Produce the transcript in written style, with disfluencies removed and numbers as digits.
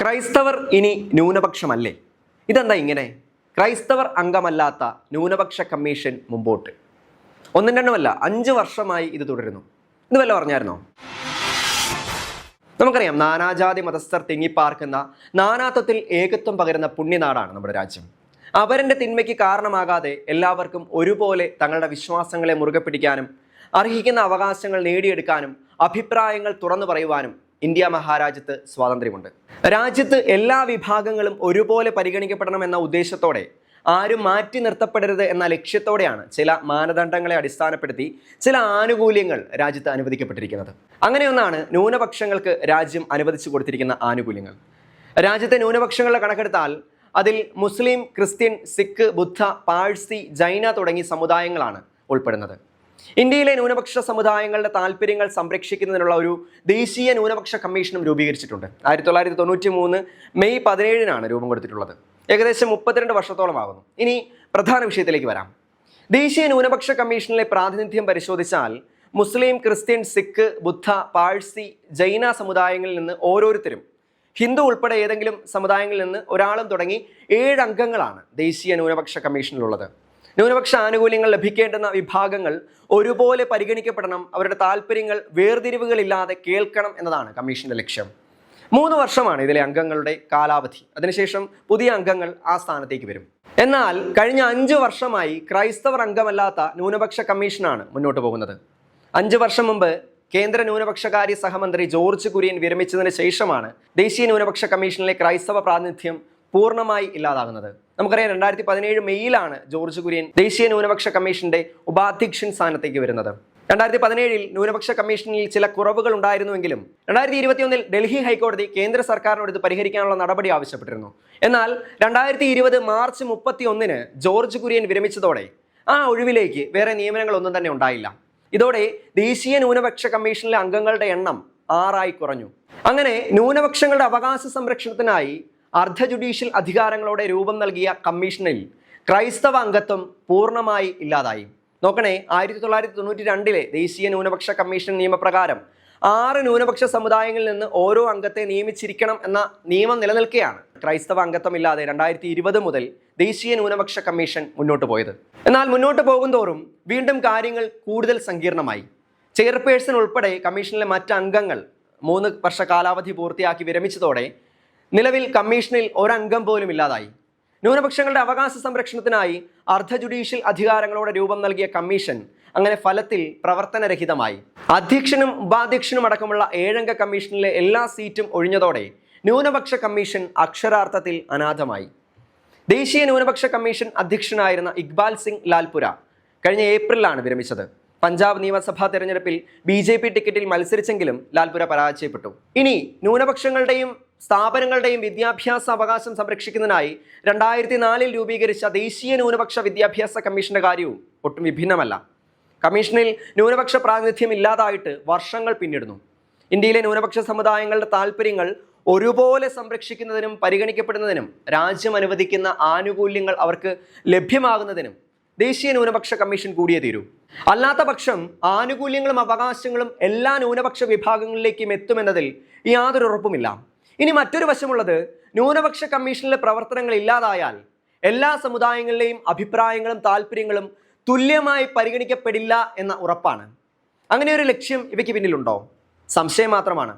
ക്രൈസ്തവർ ഇനി ന്യൂനപക്ഷമല്ലേ? ഇതെന്താ ഇങ്ങനെ? ക്രൈസ്തവർ അംഗമല്ലാത്ത ന്യൂനപക്ഷ കമ്മീഷൻ മുമ്പോട്ട്. ഒന്നും രണ്ടുമല്ല, 5 വർഷമായി ഇത് തുടരുന്നു. ഇത് വല്ല പറഞ്ഞായിരുന്നോ? നമുക്കറിയാം, നാനാജാതി മതസ്ഥർ തിങ്ങിപ്പാർക്കുന്ന, നാനാത്വത്തിൽ ഏകത്വം പകരുന്ന പുണ്യനാടാണ് നമ്മുടെ രാജ്യം. അവരൻ്റെ തിന്മയ്ക്ക് കാരണമാകാതെ എല്ലാവർക്കും ഒരുപോലെ തങ്ങളുടെ വിശ്വാസങ്ങളെ മുറുകെ പിടിക്കാനും അർഹിക്കുന്ന അവകാശങ്ങൾ നേടിയെടുക്കാനും അഭിപ്രായങ്ങൾ തുറന്നു പറയുവാനും ഇന്ത്യ മഹാരാജ്യത്ത് സ്വാതന്ത്ര്യമുണ്ട്. രാജ്യത്ത് എല്ലാ വിഭാഗങ്ങളും ഒരുപോലെ പരിഗണിക്കപ്പെടണമെന്ന ഉദ്ദേശത്തോടെ, ആരും മാറ്റി നിർത്തപ്പെടരുത് എന്ന ലക്ഷ്യത്തോടെയാണ് ചില മാനദണ്ഡങ്ങളെ അടിസ്ഥാനപ്പെടുത്തി ചില ആനുകൂല്യങ്ങൾ രാജ്യത്ത് അനുവദിക്കപ്പെട്ടിരിക്കുന്നത്. അങ്ങനെയൊന്നാണ് ന്യൂനപക്ഷങ്ങൾക്ക് രാജ്യം അനുവദിച്ചു കൊടുത്തിരിക്കുന്ന ആനുകൂല്യങ്ങൾ. രാജ്യത്തെ ന്യൂനപക്ഷങ്ങളുടെ കണക്കെടുത്താൽ അതിൽ മുസ്ലിം, ക്രിസ്ത്യൻ, സിഖ്, ബുദ്ധ, പാഴ്സി, ജൈന തുടങ്ങി സമുദായങ്ങളാണ് ഉൾപ്പെടുന്നത്. ഇന്ത്യയിലെ ന്യൂനപക്ഷ സമുദായങ്ങളുടെ താല്പര്യങ്ങൾ സംരക്ഷിക്കുന്നതിനുള്ള ഒരു ദേശീയ ന്യൂനപക്ഷ കമ്മീഷനും രൂപീകരിച്ചിട്ടുണ്ട്. 1993 മെയ് 17-നാണ് രൂപം കൊടുത്തിട്ടുള്ളത്. ഏകദേശം 32 വർഷത്തോളമാകുന്നു. ഇനി പ്രധാന വിഷയത്തിലേക്ക് വരാം. ദേശീയ ന്യൂനപക്ഷ കമ്മീഷനിലെ പ്രാതിനിധ്യം പരിശോധിച്ചാൽ മുസ്ലിം, ക്രിസ്ത്യൻ, സിഖ്, ബുദ്ധ, പാഴ്സി, ജൈന സമുദായങ്ങളിൽ നിന്ന് ഓരോരുത്തരും, ഹിന്ദു ഉൾപ്പെടെ ഏതെങ്കിലും സമുദായങ്ങളിൽ നിന്ന് ഒരാളും തുടങ്ങി 7 അംഗങ്ങളാണ് ദേശീയ ന്യൂനപക്ഷ കമ്മീഷനിലുള്ളത്. ന്യൂനപക്ഷ ആനുകൂല്യങ്ങൾ ലഭിക്കേണ്ടുന്ന വിഭാഗങ്ങൾ ഒരുപോലെ പരിഗണിക്കപ്പെടണം, അവരുടെ താല്പര്യങ്ങൾ വേർതിരിവുകളില്ലാതെ കേൾക്കണം എന്നതാണ് കമ്മീഷന്റെ ലക്ഷ്യം. 3 വർഷമാണ് ഇതിലെ അംഗങ്ങളുടെ കാലാവധി. അതിനുശേഷം പുതിയ അംഗങ്ങൾ ആ സ്ഥാനത്തേക്ക് വരും. എന്നാൽ കഴിഞ്ഞ 5 വർഷമായി ക്രൈസ്തവർ അംഗമല്ലാത്ത ന്യൂനപക്ഷ കമ്മീഷനാണ് മുന്നോട്ട് പോകുന്നത്. 5 വർഷം മുമ്പ് കേന്ദ്ര ന്യൂനപക്ഷകാര്യ സഹമന്ത്രി ജോർജ് കുര്യൻ വിരമിച്ചതിന് ശേഷമാണ് ദേശീയ ന്യൂനപക്ഷ കമ്മീഷനിലെ ക്രൈസ്തവ പ്രാതിനിധ്യം പൂർണ്ണമായി ഇല്ലാതാകുന്നത്. നമുക്കറിയാം, 2017 മെയ്യിലാണ് ജോർജ് കുര്യൻ ദേശീയ ന്യൂനപക്ഷ കമ്മീഷന്റെ ഉപാധ്യക്ഷൻ സ്ഥാനത്തേക്ക് വരുന്നത്. 2017 ന്യൂനപക്ഷ കമ്മീഷനിൽ ചില കുറവുകൾ ഉണ്ടായിരുന്നുവെങ്കിലും 2021 ഡൽഹി ഹൈക്കോടതി കേന്ദ്ര സർക്കാരിനോട് ഇത് പരിഹരിക്കാനുള്ള നടപടി ആവശ്യപ്പെട്ടിരുന്നു. എന്നാൽ 2020 മാർച്ച് 31 ജോർജ് കുര്യൻ വിരമിച്ചതോടെ ആ ഒഴിവിലേക്ക് വേറെ നിയമനങ്ങളൊന്നും തന്നെ ഉണ്ടായില്ല. ഇതോടെ ദേശീയ ന്യൂനപക്ഷ കമ്മീഷനിലെ അംഗങ്ങളുടെ എണ്ണം 6 കുറഞ്ഞു. അങ്ങനെ ന്യൂനപക്ഷങ്ങളുടെ അവകാശ സംരക്ഷണത്തിനായി അർദ്ധ ജുഡീഷ്യൽ അധികാരങ്ങളോടെ രൂപം നൽകിയ കമ്മീഷനിൽ ക്രൈസ്തവ അംഗത്വം പൂർണ്ണമായി ഇല്ലാതായി. നോക്കണേ, 1992 ദേശീയ ന്യൂനപക്ഷ കമ്മീഷൻ നിയമപ്രകാരം 6 ന്യൂനപക്ഷ സമുദായങ്ങളിൽ നിന്ന് ഓരോ അംഗത്തെ നിയമിച്ചിരിക്കണം എന്ന നിയമം നിലനിൽക്കെയാണ് ക്രൈസ്തവ അംഗത്വം ഇല്ലാതെ 2020 മുതൽ ദേശീയ ന്യൂനപക്ഷ കമ്മീഷൻ മുന്നോട്ട് പോയത്. എന്നാൽ മുന്നോട്ട് പോകുന്തോറും വീണ്ടും കാര്യങ്ങൾ കൂടുതൽ സങ്കീർണമായി. ചെയർപേഴ്സൺ ഉൾപ്പെടെ കമ്മീഷനിലെ മറ്റ് അംഗങ്ങൾ 3 വർഷ കാലാവധി പൂർത്തിയാക്കി വിരമിച്ചതോടെ നിലവിൽ കമ്മീഷനിൽ ഒരംഗം പോലും ഇല്ലാതായി. ന്യൂനപക്ഷങ്ങളുടെ അവകാശ സംരക്ഷണത്തിനായി അർദ്ധ ജുഡീഷ്യൽ അധികാരങ്ങളോടെ രൂപം നൽകിയ കമ്മീഷൻ അങ്ങനെ ഫലത്തിൽ പ്രവർത്തനരഹിതമായി. അധ്യക്ഷനും ഉപാധ്യക്ഷനും അടക്കമുള്ള 7 അംഗ കമ്മീഷനിലെ എല്ലാ സീറ്റും ഒഴിഞ്ഞതോടെ ന്യൂനപക്ഷ കമ്മീഷൻ അക്ഷരാർത്ഥത്തിൽ അനാഥമായി. ദേശീയ ന്യൂനപക്ഷ കമ്മീഷൻ അധ്യക്ഷനായിരുന്ന ഇക്ബാൽ സിംഗ് ലാൽപുര കഴിഞ്ഞ ഏപ്രിലാണ് വിരമിച്ചത്. പഞ്ചാബ് നിയമസഭാ തെരഞ്ഞെടുപ്പിൽ BJP ടിക്കറ്റിൽ മത്സരിച്ചെങ്കിലും ലാൽപുര പരാജയപ്പെട്ടു. ഇനി ന്യൂനപക്ഷങ്ങളുടെയും സ്ഥാപനങ്ങളുടെയും വിദ്യാഭ്യാസ അവകാശം സംരക്ഷിക്കുന്നതിനായി 2004 രൂപീകരിച്ച ദേശീയ ന്യൂനപക്ഷ വിദ്യാഭ്യാസ കമ്മീഷന്റെ കാര്യവും ഒട്ടും വിഭിന്നമല്ല. കമ്മീഷനിൽ ന്യൂനപക്ഷ പ്രാതിനിധ്യം ഇല്ലാതായിട്ട് വർഷങ്ങൾ പിന്നിടുന്നു. ഇന്ത്യയിലെ ന്യൂനപക്ഷ സമുദായങ്ങളുടെ താല്പര്യങ്ങൾ ഒരുപോലെ സംരക്ഷിക്കുന്നതിനും പരിഗണിക്കപ്പെടുന്നതിനും രാജ്യം അനുവദിക്കുന്ന ആനുകൂല്യങ്ങൾ അവർക്ക് ലഭ്യമാകുന്നതിനും ദേശീയ ന്യൂനപക്ഷ കമ്മീഷൻ കൂടിയേ തീരൂ. അല്ലാത്ത പക്ഷം ആനുകൂല്യങ്ങളും അവകാശങ്ങളും എല്ലാ ന്യൂനപക്ഷ വിഭാഗങ്ങളിലേക്കും എത്തുമെന്നതിൽ യാതൊരു ഉറപ്പുമില്ല. ഇനി മറ്റൊരു വശമുള്ളത്, ന്യൂനപക്ഷ കമ്മീഷനിലെ പ്രവർത്തനങ്ങൾ ഇല്ലാതായാൽ എല്ലാ സമുദായങ്ങളിലെയും അഭിപ്രായങ്ങളും താല്പര്യങ്ങളും തുല്യമായി പരിഗണിക്കപ്പെടില്ല എന്ന ഉറപ്പാണ്. അങ്ങനെ ഒരു ലക്ഷ്യം ഇവയ്ക്ക് പിന്നിലുണ്ടോ? സംശയം മാത്രമാണ്.